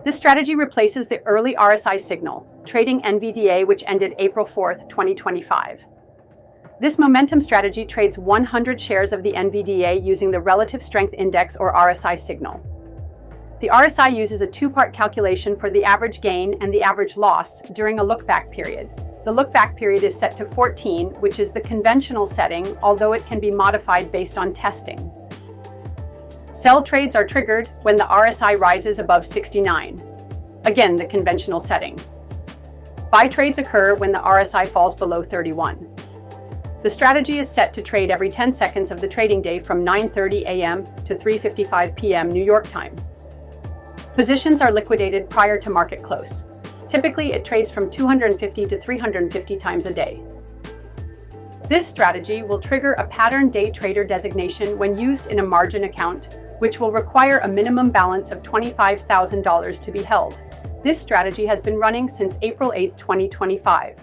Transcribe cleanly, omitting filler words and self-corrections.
This strategy replaces the early RSI signal, trading NVDA, which ended April 4, 2025. This momentum strategy trades 100 shares of the NVDA using the Relative Strength Index or RSI signal. The RSI uses a two-part calculation for the average gain and the average loss during a look-back period. The look-back period is set to 14, which is the conventional setting, although it can be modified based on testing. Sell trades are triggered when the RSI rises above 69, again the conventional setting. Buy trades occur when the RSI falls below 31. The strategy is set to trade every 10 seconds of the trading day from 9:30 a.m. to 3:55 p.m. New York time. Positions are liquidated prior to market close. Typically, it trades from 250 to 350 times a day. This strategy will trigger a pattern day trader designation when used in a margin account, which will require a minimum balance of $25,000 to be held. This strategy has been running since April 8, 2025.